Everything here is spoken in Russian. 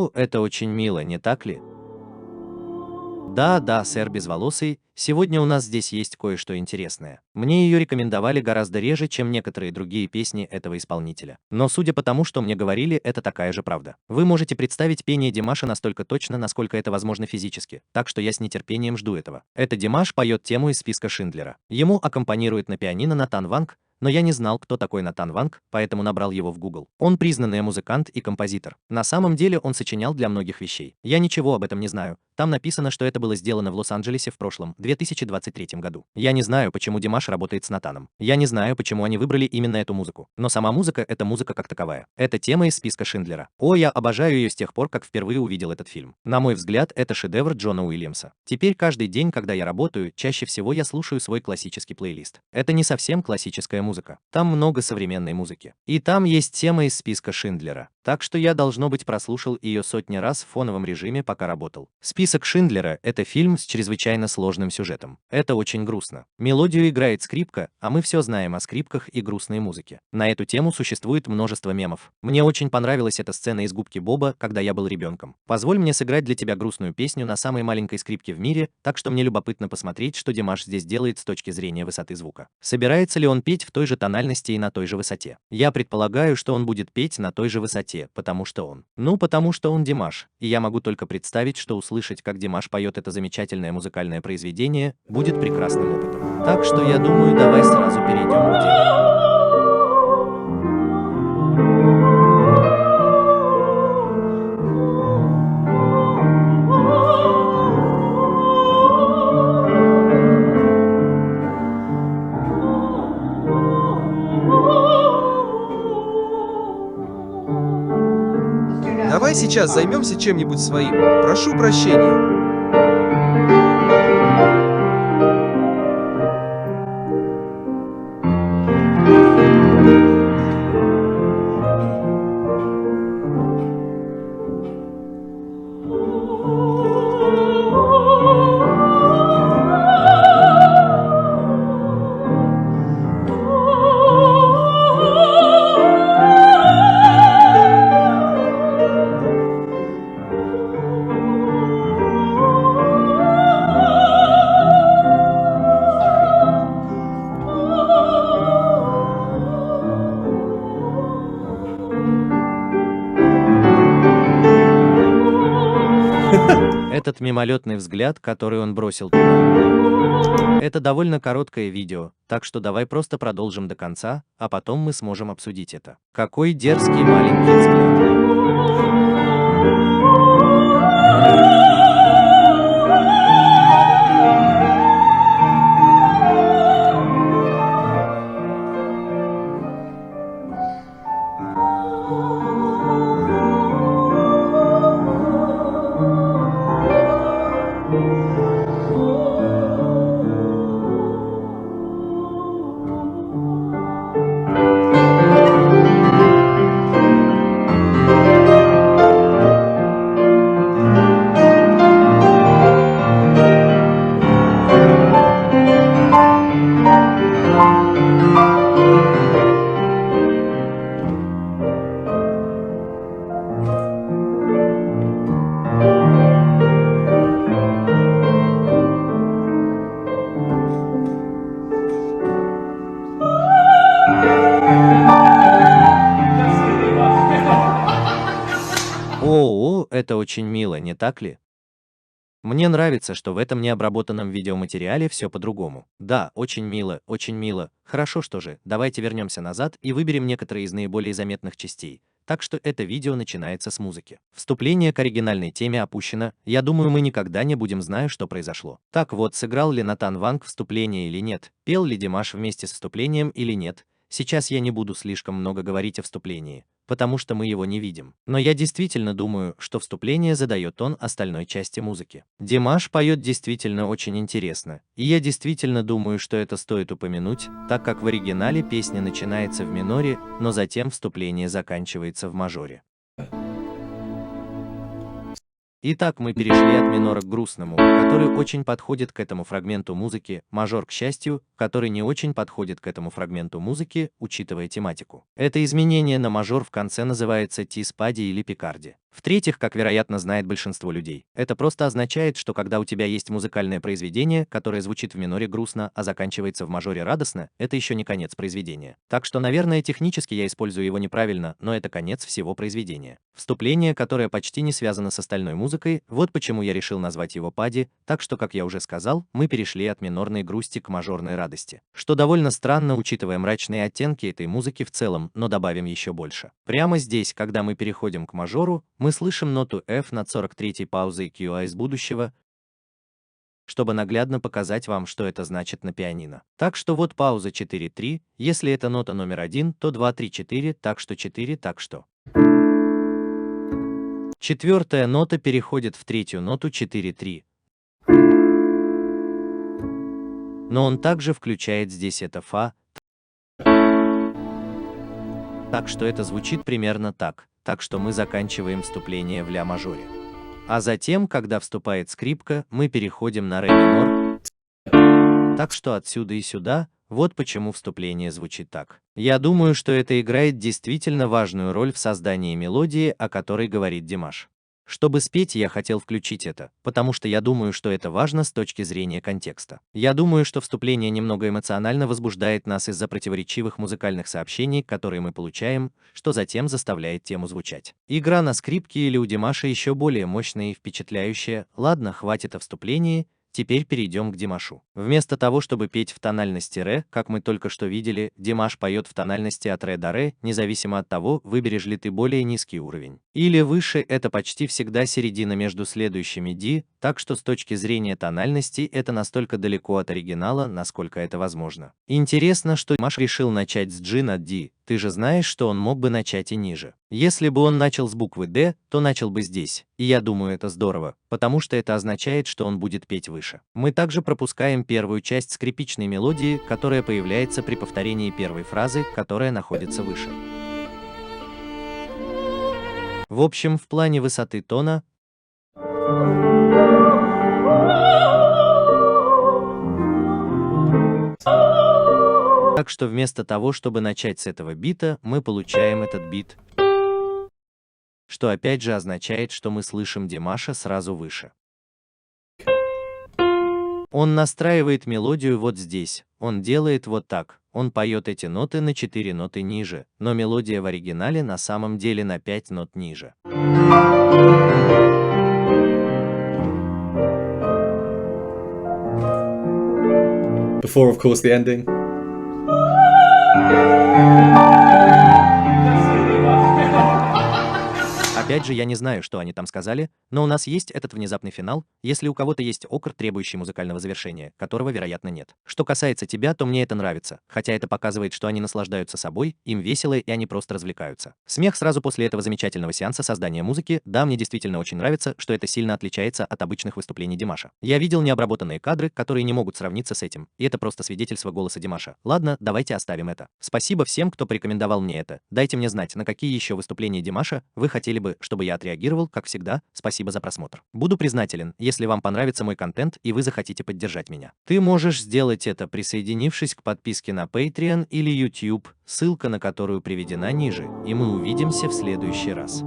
О, это очень мило, не так ли? Да, да, сэр Безволосый, сегодня у нас здесь есть кое-что интересное. Мне ее рекомендовали гораздо реже, чем некоторые другие песни этого исполнителя. Но судя по тому, что мне говорили, это такая же правда. Вы можете представить пение Димаша настолько точно, насколько это возможно физически, так что я с нетерпением жду этого. Это Димаш поет тему из списка Шиндлера. Ему аккомпанирует на пианино Натан Ванг, но я не знал, кто такой Натан Ванг, поэтому набрал его в Google. Он признанный музыкант и композитор. На самом деле он сочинял для многих вещей. Я ничего об этом не знаю. Там написано, что это было сделано в Лос-Анджелесе в прошлом, 2023 году. Я не знаю, почему Димаш работает с Натаном. Я не знаю, почему они выбрали именно эту музыку. Но сама музыка — это музыка как таковая. Это тема из списка Шиндлера. О, я обожаю ее с тех пор, как впервые увидел этот фильм. На мой взгляд, это шедевр Джона Уильямса. Теперь каждый день, когда я работаю, чаще всего я слушаю свой классический плейлист. Это не совсем классическая музыка. Там много современной музыки. И там есть тема из списка Шиндлера. Так что я, должно быть, прослушал ее сотни раз в фоновом режиме, пока работал. Список Шиндлера — это фильм с чрезвычайно сложным сюжетом. Это очень грустно. Мелодию играет скрипка, а мы все знаем о скрипках и грустной музыке. На эту тему существует множество мемов. Мне очень понравилась эта сцена из «Губки Боба», когда я был ребенком. Позволь мне сыграть для тебя грустную песню на самой маленькой скрипке в мире, так что мне любопытно посмотреть, что Димаш здесь делает с точки зрения высоты звука. Собирается ли он петь в той же тональности и на той же высоте? Я предполагаю, что он будет петь на той же высоте, потому что он Димаш, и я могу только представить, что услышать, как Димаш поет это замечательное музыкальное произведение, будет прекрасным опытом. Так что я думаю, давай сразу перейдем к делу. Давай сейчас займемся чем-нибудь своим. Прошу прощения. Этот мимолетный взгляд, который он бросил туда. Это довольно короткое видео, так что давай просто продолжим до конца, а потом мы сможем обсудить это. Какой дерзкий маленький взгляд. О, это очень мило, не так ли? Мне нравится, что в этом необработанном видеоматериале все по-другому. Да, очень мило, очень мило. Хорошо, что же, давайте вернемся назад и выберем некоторые из наиболее заметных частей. Так что это видео начинается с музыки. Вступление к оригинальной теме опущено, я думаю, мы никогда не будем знать, что произошло. Так вот, сыграл ли Натан Ванг вступление или нет, пел ли Димаш вместе с вступлением или нет. Сейчас я не буду слишком много говорить о вступлении, потому что мы его не видим. Но я действительно думаю, что вступление задает тон остальной части музыки. Димаш поет действительно очень интересно, и я действительно думаю, что это стоит упомянуть, так как в оригинале песня начинается в миноре, но затем вступление заканчивается в мажоре. Итак, мы перешли от минора к грустному, который очень подходит к этому фрагменту музыки, мажор, к счастью, который не очень подходит к этому фрагменту музыки, учитывая тематику. Это изменение на мажор в конце называется тис-пади или пикарди. В-третьих, как вероятно знает большинство людей, это просто означает, что когда у тебя есть музыкальное произведение, которое звучит в миноре грустно, а заканчивается в мажоре радостно, это еще не конец произведения. Так что, наверное, технически я использую его неправильно, но это конец всего произведения. Вступление, которое почти не связано с остальной музыкой, вот почему я решил назвать его пади, так что, как я уже сказал, мы перешли от минорной грусти к мажорной радости. Что довольно странно, учитывая мрачные оттенки этой музыки в целом, но добавим еще больше. Прямо здесь, когда мы переходим к мажору, мы слышим ноту F над 43-й паузой QA из будущего, чтобы наглядно показать вам, что это значит на пианино. Так что вот пауза 4-3, если это нота номер 1, то 2-3-4, так что 4, так что. Четвертая нота переходит в третью ноту 4-3. Но он также включает здесь это фа. Так что это звучит примерно так. Так что мы заканчиваем вступление в ля мажоре. А затем, когда вступает скрипка, мы переходим на ре минор. Так что отсюда и сюда, вот почему вступление звучит так. Я думаю, что это играет действительно важную роль в создании мелодии, о которой говорит Димаш. Чтобы спеть, я хотел включить это, потому что я думаю, что это важно с точки зрения контекста. Я думаю, что вступление немного эмоционально возбуждает нас из-за противоречивых музыкальных сообщений, которые мы получаем, что затем заставляет тему звучать. Игра на скрипке или у Димаша еще более мощная и впечатляющая. Ладно, хватит о вступлении. Теперь перейдем к Димашу. Вместо того, чтобы петь в тональности ре, как мы только что видели, Димаш поет в тональности от ре до ре, независимо от того, выберешь ли ты более низкий уровень. Или выше, это почти всегда середина между следующими ди, так что с точки зрения тональности это настолько далеко от оригинала, насколько это возможно. Интересно, что Димаш решил начать с G над D, ты же знаешь, что он мог бы начать и ниже. Если бы он начал с буквы D, то начал бы здесь, и я думаю, это здорово, потому что это означает, что он будет петь выше. Мы также пропускаем первую часть скрипичной мелодии, которая появляется при повторении первой фразы, которая находится выше. В общем, в плане высоты тона, так что вместо того, чтобы начать с этого бита, мы получаем этот бит, что опять же означает, что мы слышим Димаша сразу выше. Он настраивает мелодию вот здесь, он делает вот так, он поет эти ноты на 4 ноты ниже, но мелодия в оригинале на самом деле на 5 нот ниже. Before, of course, the ending. Опять же, я не знаю, что они там сказали, но у нас есть этот внезапный финал, если у кого-то есть окр, требующий музыкального завершения, которого, вероятно, нет. Что касается тебя, то мне это нравится, хотя это показывает, что они наслаждаются собой, им весело и они просто развлекаются. Смех сразу после этого замечательного сеанса создания музыки, да, мне действительно очень нравится, что это сильно отличается от обычных выступлений Димаша. Я видел необработанные кадры, которые не могут сравниться с этим, и это просто свидетельство голоса Димаша. Ладно, давайте оставим это. Спасибо всем, кто порекомендовал мне это. Дайте мне знать, на какие еще выступления Димаша вы хотели бы, чтобы я отреагировал, как всегда. Спасибо за просмотр. Буду признателен, если вам понравится мой контент и вы захотите поддержать меня. Ты можешь сделать это, присоединившись к подписке на Patreon или YouTube, ссылка на которую приведена ниже, и мы увидимся в следующий раз.